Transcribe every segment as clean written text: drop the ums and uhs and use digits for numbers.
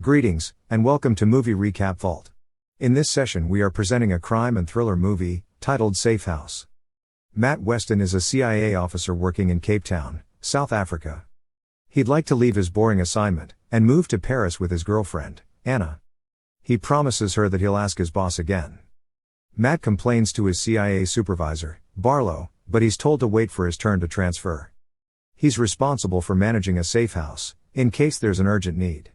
Greetings, and welcome to Movie Recap Vault. In this session we are presenting a crime and thriller movie, titled Safe House. Matt Weston is a CIA officer working in Cape Town, South Africa. He'd like to leave his boring assignment, and move to Paris with his girlfriend, Anna. He promises her that he'll ask his boss again. Matt complains to his CIA supervisor, Barlow, but he's told to wait for his turn to transfer. He's responsible for managing a safe house, in case there's an urgent need.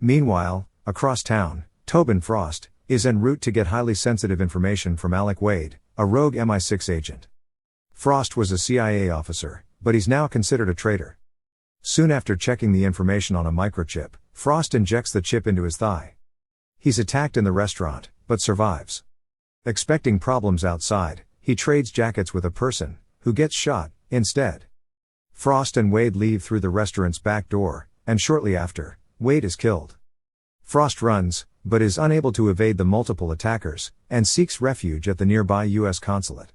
Meanwhile, across town, Tobin Frost is en route to get highly sensitive information from Alec Wade, a rogue MI6 agent. Frost was a CIA officer, but he's now considered a traitor. Soon after checking the information on a microchip, Frost injects the chip into his thigh. He's attacked in the restaurant, but survives. Expecting problems outside, he trades jackets with a person, who gets shot, instead. Frost and Wade leave through the restaurant's back door, and shortly after, Wade is killed. Frost runs, but is unable to evade the multiple attackers, and seeks refuge at the nearby U.S. consulate.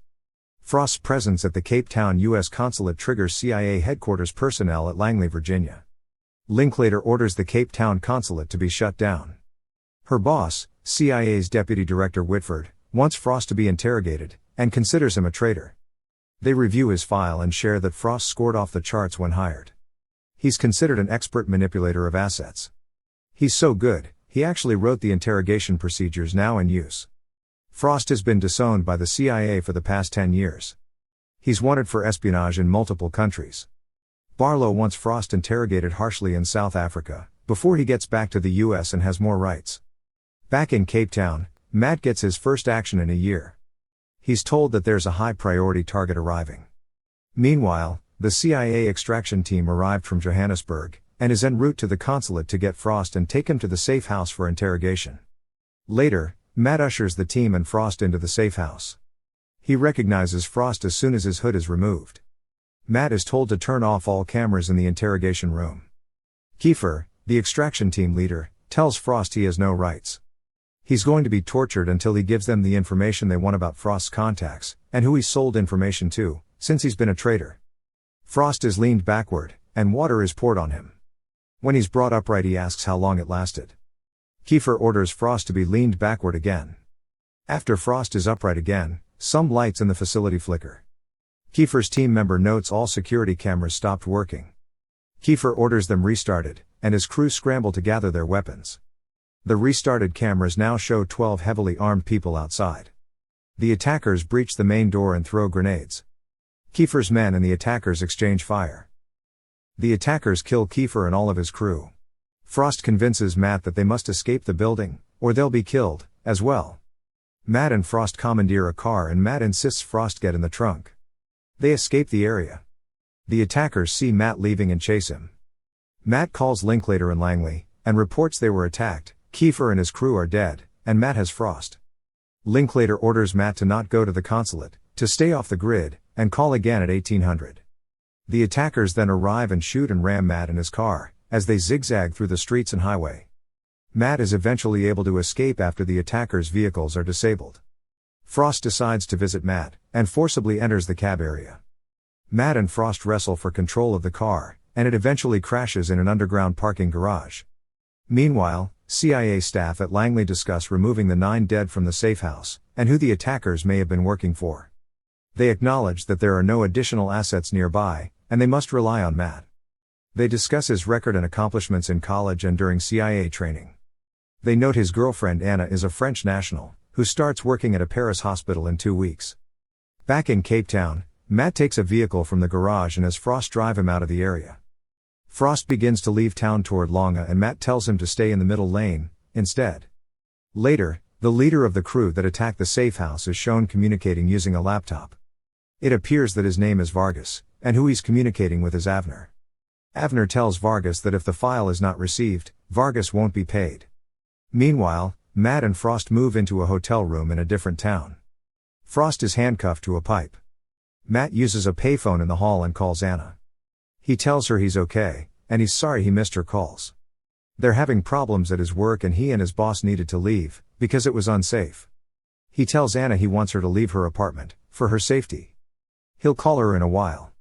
Frost's presence at the Cape Town U.S. consulate triggers CIA headquarters personnel at Langley, Virginia. Linklater orders the Cape Town consulate to be shut down. Her boss, CIA's Deputy Director Whitford, wants Frost to be interrogated, and considers him a traitor. They review his file and share that Frost scored off the charts when hired. He's considered an expert manipulator of assets. He's so good, he actually wrote the interrogation procedures now in use. Frost has been disowned by the CIA for the past 10 years. He's wanted for espionage in multiple countries. Barlow wants Frost interrogated harshly in South Africa, before he gets back to the US and has more rights. Back in Cape Town, Matt gets his first action in a year. He's told that there's a high-priority target arriving. Meanwhile, the CIA extraction team arrived from Johannesburg, and is en route to the consulate to get Frost and take him to the safe house for interrogation. Later, Matt ushers the team and Frost into the safe house. He recognizes Frost as soon as his hood is removed. Matt is told to turn off all cameras in the interrogation room. Kiefer, the extraction team leader, tells Frost he has no rights. He's going to be tortured until he gives them the information they want about Frost's contacts, and who he sold information to, since he's been a traitor. Frost is leaned backward, and water is poured on him. When he's brought upright he asks how long it lasted. Kiefer orders Frost to be leaned backward again. After Frost is upright again, some lights in the facility flicker. Kiefer's team member notes all security cameras stopped working. Kiefer orders them restarted, and his crew scramble to gather their weapons. The restarted cameras now show 12 heavily armed people outside. The attackers breach the main door and throw grenades. Kiefer's men and the attackers exchange fire. The attackers kill Kiefer and all of his crew. Frost convinces Matt that they must escape the building, or they'll be killed, as well. Matt and Frost commandeer a car and Matt insists Frost get in the trunk. They escape the area. The attackers see Matt leaving and chase him. Matt calls Linklater and Langley, and reports they were attacked, Kiefer and his crew are dead, and Matt has Frost. Linklater orders Matt to not go to the consulate, to stay off the grid, and call again at 1800. The attackers then arrive and shoot and ram Matt and his car, as they zigzag through the streets and highway. Matt is eventually able to escape after the attackers' vehicles are disabled. Frost decides to visit Matt, and forcibly enters the cab area. Matt and Frost wrestle for control of the car, and it eventually crashes in an underground parking garage. Meanwhile, CIA staff at Langley discuss removing the 9 dead from the safe house, and who the attackers may have been working for. They acknowledge that there are no additional assets nearby, and they must rely on Matt. They discuss his record and accomplishments in college and during CIA training. They note his girlfriend Anna is a French national, who starts working at a Paris hospital in 2 weeks. Back in Cape Town, Matt takes a vehicle from the garage and has Frost drive him out of the area. Frost begins to leave town toward Longa and Matt tells him to stay in the middle lane, instead. Later, the leader of the crew that attacked the safe house is shown communicating using a laptop. It appears that his name is Vargas, and who he's communicating with is Avner. Avner tells Vargas that if the file is not received, Vargas won't be paid. Meanwhile, Matt and Frost move into a hotel room in a different town. Frost is handcuffed to a pipe. Matt uses a payphone in the hall and calls Anna. He tells her he's okay, and he's sorry he missed her calls. They're having problems at his work and he and his boss needed to leave, because it was unsafe. He tells Anna he wants her to leave her apartment, for her safety. He'll call her in a while.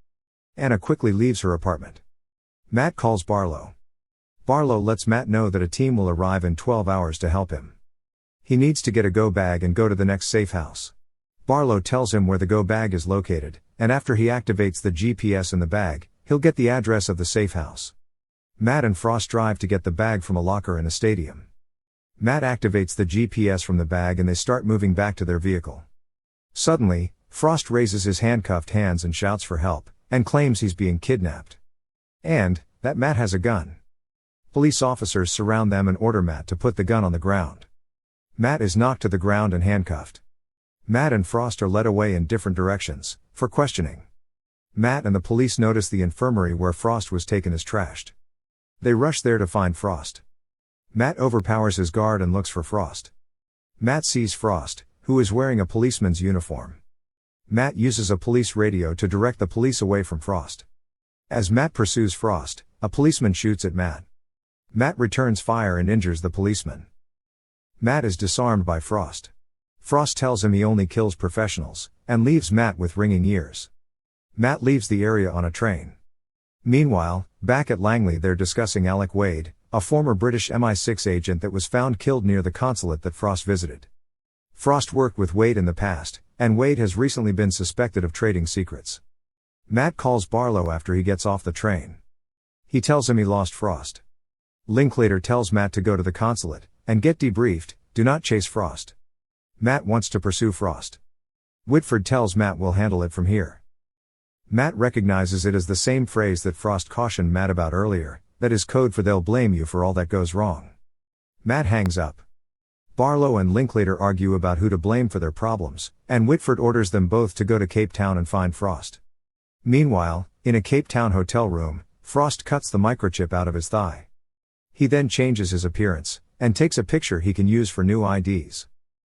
Anna quickly leaves her apartment. Matt calls Barlow. Barlow lets Matt know that a team will arrive in 12 hours to help him. He needs to get a go bag and go to the next safe house. Barlow tells him where the go bag is located, and after he activates the GPS in the bag, he'll get the address of the safe house. Matt and Frost drive to get the bag from a locker in a stadium. Matt activates the GPS from the bag and they start moving back to their vehicle. Suddenly, Frost raises his handcuffed hands and shouts for help, and claims he's being kidnapped. And that Matt has a gun. Police officers surround them and order Matt to put the gun on the ground. Matt is knocked to the ground and handcuffed. Matt and Frost are led away in different directions, for questioning. Matt and the police notice the infirmary where Frost was taken is trashed. They rush there to find Frost. Matt overpowers his guard and looks for Frost. Matt sees Frost, who is wearing a policeman's uniform. Matt uses a police radio to direct the police away from Frost. As Matt pursues Frost, a policeman shoots at Matt. Matt returns fire and injures the policeman. Matt is disarmed by Frost. Frost tells him he only kills professionals, and leaves Matt with ringing ears. Matt leaves the area on a train. Meanwhile, back at Langley they're discussing Alec Wade, a former British MI6 agent that was found killed near the consulate that Frost visited. Frost worked with Wade in the past, and Wade has recently been suspected of trading secrets. Matt calls Barlow after he gets off the train. He tells him he lost Frost. Linklater tells Matt to go to the consulate, and get debriefed, do not chase Frost. Matt wants to pursue Frost. Whitford tells Matt we'll handle it from here. Matt recognizes it as the same phrase that Frost cautioned Matt about earlier, that is code for they'll blame you for all that goes wrong. Matt hangs up. Barlow and Linklater argue about who to blame for their problems, and Whitford orders them both to go to Cape Town and find Frost. Meanwhile, in a Cape Town hotel room, Frost cuts the microchip out of his thigh. He then changes his appearance, and takes a picture he can use for new IDs.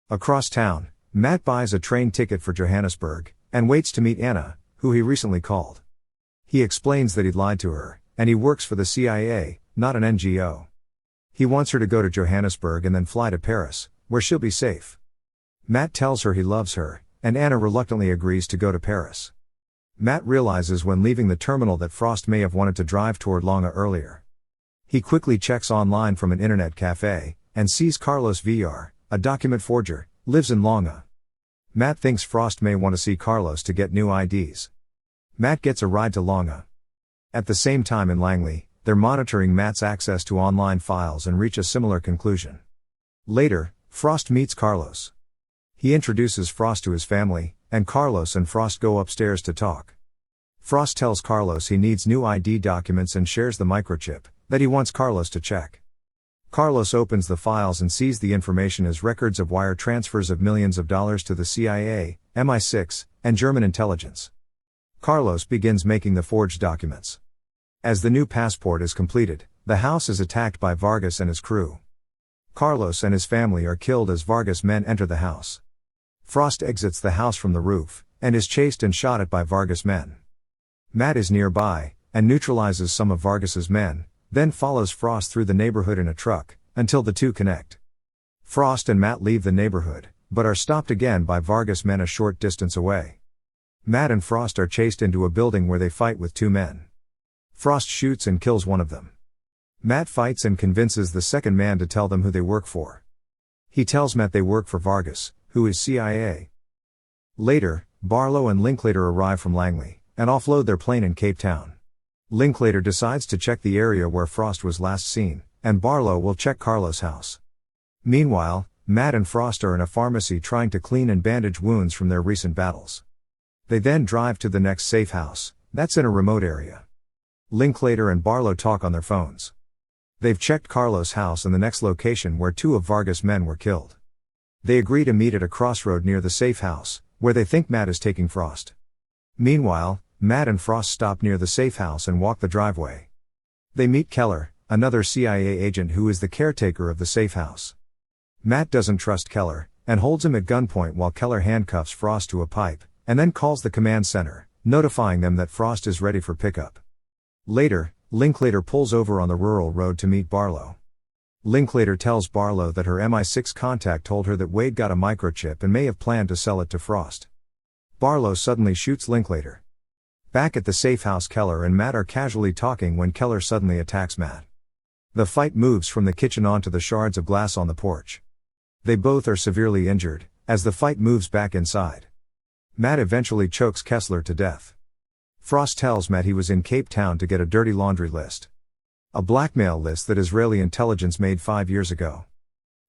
Across town, Matt buys a train ticket for Johannesburg, and waits to meet Anna, who he recently called. He explains that he'd lied to her, and he works for the CIA, not an NGO. He wants her to go to Johannesburg and then fly to Paris, where she'll be safe. Matt tells her he loves her, and Anna reluctantly agrees to go to Paris. Matt realizes when leaving the terminal that Frost may have wanted to drive toward Longa earlier. He quickly checks online from an internet cafe, and sees Carlos VR, a document forger, lives in Longa. Matt thinks Frost may want to see Carlos to get new IDs. Matt gets a ride to Longa. At the same time in Langley, they're monitoring Matt's access to online files and reach a similar conclusion. Later, Frost meets Carlos. He introduces Frost to his family, and Carlos and Frost go upstairs to talk. Frost tells Carlos he needs new ID documents and shares the microchip that he wants Carlos to check. Carlos opens the files and sees the information as records of wire transfers of millions of dollars to the CIA, MI6, and German intelligence. Carlos begins making the forged documents. As the new passport is completed, the house is attacked by Vargas and his crew. Carlos and his family are killed as Vargas men enter the house. Frost exits the house from the roof, and is chased and shot at by Vargas men. Matt is nearby, and neutralizes some of Vargas's men, then follows Frost through the neighborhood in a truck, until the two connect. Frost and Matt leave the neighborhood, but are stopped again by Vargas men a short distance away. Matt and Frost are chased into a building where they fight with two men. Frost shoots and kills one of them. Matt fights and convinces the second man to tell them who they work for. He tells Matt they work for Vargas, who is CIA. Later, Barlow and Linklater arrive from Langley, and offload their plane in Cape Town. Linklater decides to check the area where Frost was last seen, and Barlow will check Carlos' house. Meanwhile, Matt and Frost are in a pharmacy trying to clean and bandage wounds from their recent battles. They then drive to the next safe house, that's in a remote area. Linklater and Barlow talk on their phones. They've checked Carlos' house and the next location where two of Vargas' men were killed. They agree to meet at a crossroad near the safe house, where they think Matt is taking Frost. Meanwhile, Matt and Frost stop near the safe house and walk the driveway. They meet Keller, another CIA agent who is the caretaker of the safe house. Matt doesn't trust Keller, and holds him at gunpoint while Keller handcuffs Frost to a pipe, and then calls the command center, notifying them that Frost is ready for pickup. Later, Linklater pulls over on the rural road to meet Barlow. Linklater tells Barlow that her MI6 contact told her that Wade got a microchip and may have planned to sell it to Frost. Barlow suddenly shoots Linklater. Back at the safe house, Keller and Matt are casually talking when Keller suddenly attacks Matt. The fight moves from the kitchen onto the shards of glass on the porch. They both are severely injured, as the fight moves back inside. Matt eventually chokes Kessler to death. Frost tells Matt he was in Cape Town to get a dirty laundry list. A blackmail list that Israeli intelligence made 5 years ago.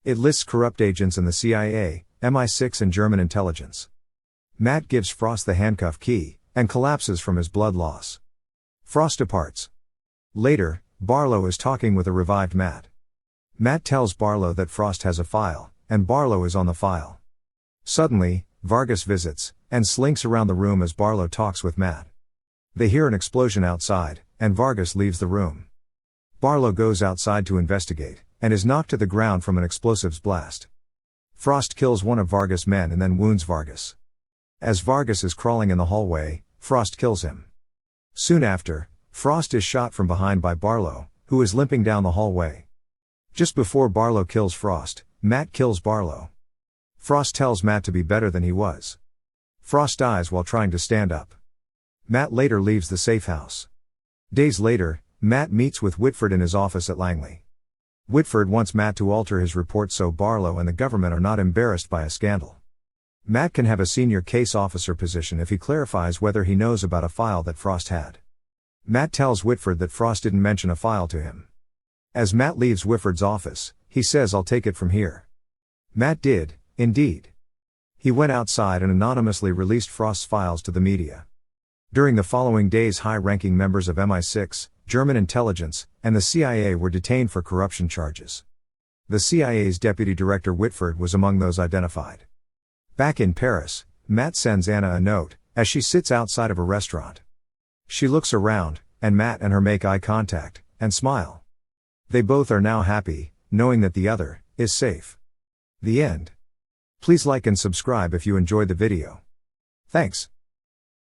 It lists corrupt agents in the CIA, MI6 and German intelligence. Matt gives Frost the handcuff key, and collapses from his blood loss. Frost departs. Later, Barlow is talking with a revived Matt. Matt tells Barlow that Frost has a file, and Barlow is on the file. Suddenly, Vargas visits, and slinks around the room as Barlow talks with Matt. They hear an explosion outside, and Vargas leaves the room. Barlow goes outside to investigate, and is knocked to the ground from an explosives blast. Frost kills one of Vargas' men and then wounds Vargas. As Vargas is crawling in the hallway, Frost kills him. Soon after, Frost is shot from behind by Barlow, who is limping down the hallway. Just before Barlow kills Frost, Matt kills Barlow. Frost tells Matt to be better than he was. Frost dies while trying to stand up. Matt later leaves the safe house. Days later, Matt meets with Whitford in his office at Langley. Whitford wants Matt to alter his report so Barlow and the government are not embarrassed by a scandal. Matt can have a senior case officer position if he clarifies whether he knows about a file that Frost had. Matt tells Whitford that Frost didn't mention a file to him. As Matt leaves Whitford's office, he says, "I'll take it from here." Matt did, indeed. He went outside and anonymously released Frost's files to the media. During the following days, high-ranking members of MI6, German intelligence, and the CIA were detained for corruption charges. The CIA's deputy director Whitford was among those identified. Back in Paris, Matt sends Anna a note, as she sits outside of a restaurant. She looks around, and Matt and her make eye contact, and smile. They both are now happy, knowing that the other is safe. The end. Please like and subscribe if you enjoyed the video. Thanks.